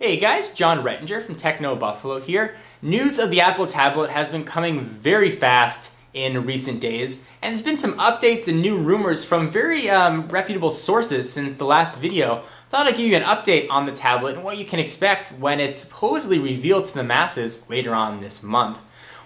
Hey guys, John Rettinger from TechnoBuffalo here. News of the Apple tablet has been coming very fast in recent days, and there's been some updates and new rumors from very reputable sources since the last video. Thought I'd give you an update on the tablet and what you can expect when it's supposedly revealed to the masses later on this month.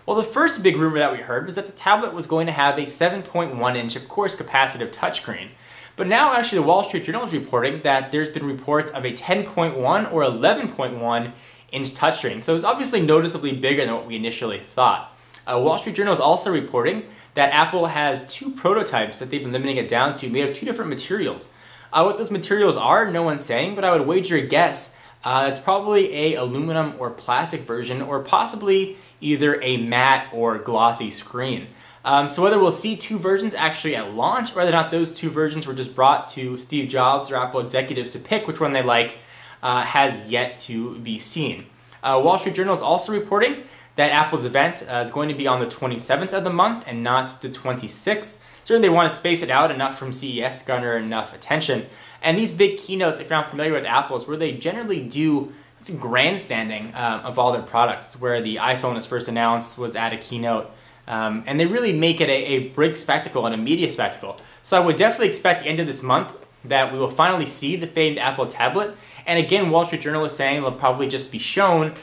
Well, the first big rumor that we heard was that the tablet was going to have a 7.1-inch, of course, capacitive touchscreen. But now actually the Wall Street Journal is reporting that there's been reports of a 10.1 or 11.1 inch touchscreen. So it's obviously noticeably bigger than what we initially thought. Wall Street Journal is also reporting that Apple has two prototypes that they've been limiting it down to made of two different materials. What those materials are, no one's saying, but I would wager a guess. It's probably a aluminum or plastic version, or possibly either a matte or glossy screen. So whether we'll see two versions actually at launch, or whether or not those two versions were just brought to Steve Jobs or Apple executives to pick which one they like, has yet to be seen. Wall Street Journal is also reporting that Apple's event is going to be on the 27th of the month and not the 26th. Certainly they want to space it out enough from CES to garner enough attention. And these big keynotes, if you're not familiar with Apple, is where they generally do some grandstanding of all their products. Where the iPhone was first announced was at a keynote. And they really make it a big spectacle and a media spectacle. So I would definitely expect at the end of this month that we will finally see the famed Apple tablet. And again, Wall Street Journal is saying it'll probably just be shown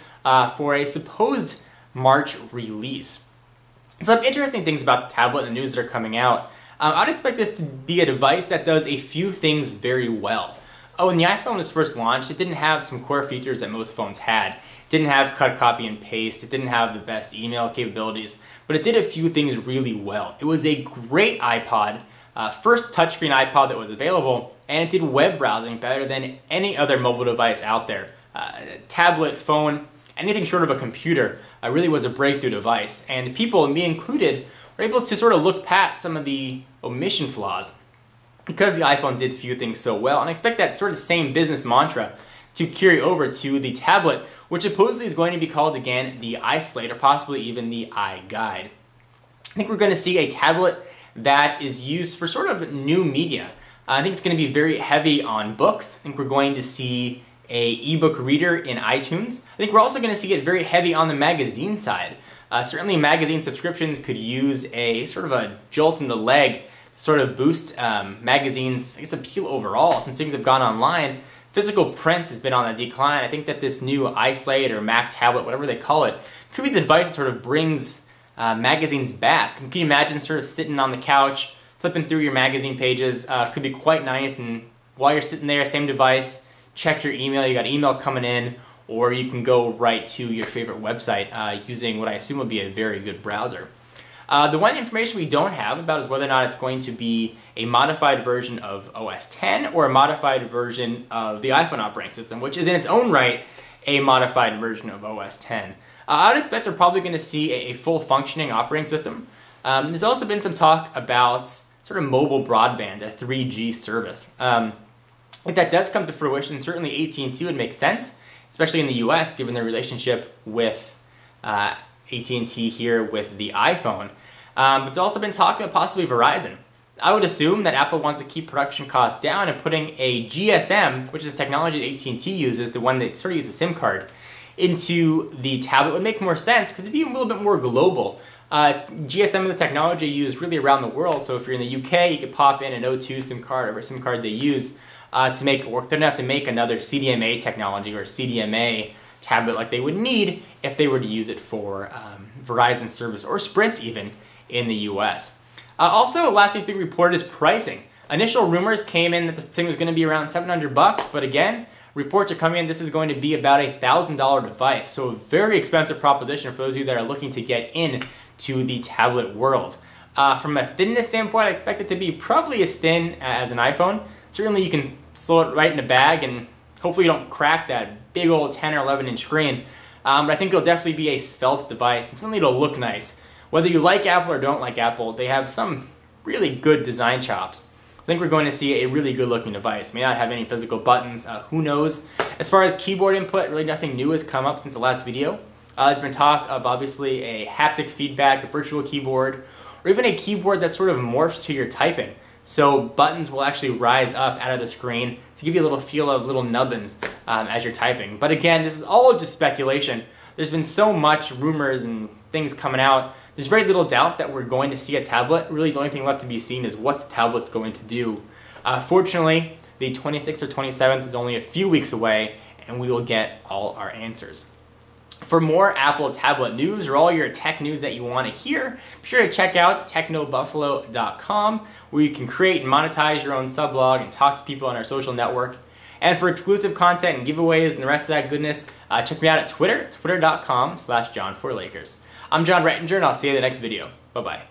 for a supposed March release. Some interesting things about the tablet and the news that are coming out. I'd expect this to be a device that does a few things very well. When the iPhone was first launched, it didn't have some core features that most phones had. It didn't have cut, copy, and paste. It didn't have the best email capabilities, but it did a few things really well. It was a great iPod, first touchscreen iPod that was available, and it did web browsing better than any other mobile device out there. Tablet, phone, anything short of a computer really was a breakthrough device, and people, me included, were able to sort of look past some of the omission flaws because the iPhone did a few things so well, and I expect that sort of same business mantra to carry over to the tablet, which supposedly is going to be called again the iSlate, or possibly even the iGuide. I think we're going to see a tablet that is used for sort of new media. I think it's going to be very heavy on books. I think we're going to see a ebook reader in iTunes. I think we're also going to see it very heavy on the magazine side. Certainly magazine subscriptions could use a sort of a jolt in the leg to sort of boost magazines' appeal overall, since things have gone online. Physical print has been on a decline. I think that this new iSlate or Mac tablet, whatever they call it, could be the device that sort of brings magazines back. Can you imagine sort of sitting on the couch, flipping through your magazine pages? Could be quite nice, and while you're sitting there, same device, check your email, you got email coming in, or you can go right to your favorite website using what I assume would be a very good browser. The one information we don't have about is whether or not it's going to be a modified version of OS X or a modified version of the iPhone operating system, which is in its own right a modified version of OS X. I would expect we're probably going to see a full functioning operating system. There's also been some talk about sort of mobile broadband, a 3G service. If that does come to fruition, certainly AT&T would make sense, especially in the US, given their relationship with AT&T here with the iPhone. But there's also been talk about possibly Verizon. I would assume that Apple wants to keep production costs down, and putting a GSM, which is a technology that AT&T uses, the one that sort of uses a SIM card, into the tablet would make more sense because it'd be a little bit more global. GSM is the technology used really around the world, so if you're in the UK, you could pop in an O2 SIM card or a SIM card they use to make it work. They don't have to make another CDMA technology or CDMA tablet like they would need if they were to use it for Verizon service or Sprint's even in the US. Also, last week's big report is pricing. Initial rumors came in that the thing was going to be around $700, but again, reports are coming in this is going to be about a $1,000 device, so a very expensive proposition for those of you that are looking to get into the tablet world. From a thinness standpoint, I expect it to be probably as thin as an iPhone. Certainly you can slow it right in a bag and hopefully you don't crack that big old 10 or 11 inch screen. But I think it'll definitely be a svelte device, and certainly it'll look nice. Whether you like Apple or don't like Apple, they have some really good design chops. I think we're going to see a really good looking device. May not have any physical buttons, who knows. As far as keyboard input, really nothing new has come up since the last video. There's been talk of obviously a haptic feedback, a virtual keyboard, or even a keyboard that sort of morphs to your typing. So buttons will actually rise up out of the screen to give you a little feel of little nubbins as you're typing. But again, this is all just speculation. There's been so much rumors and things coming out. There's very little doubt that we're going to see a tablet. Really, the only thing left to be seen is what the tablet's going to do. Fortunately, the 26th or 27th is only a few weeks away, and we will get all our answers. For more Apple tablet news or all your tech news that you want to hear, be sure to check out TechnoBuffalo.com, where you can create and monetize your own sublog and talk to people on our social network. And for exclusive content and giveaways and the rest of that goodness, check me out at Twitter, twitter.com/John4Lakers. I'm John Rettinger, and I'll see you in the next video. Bye-bye.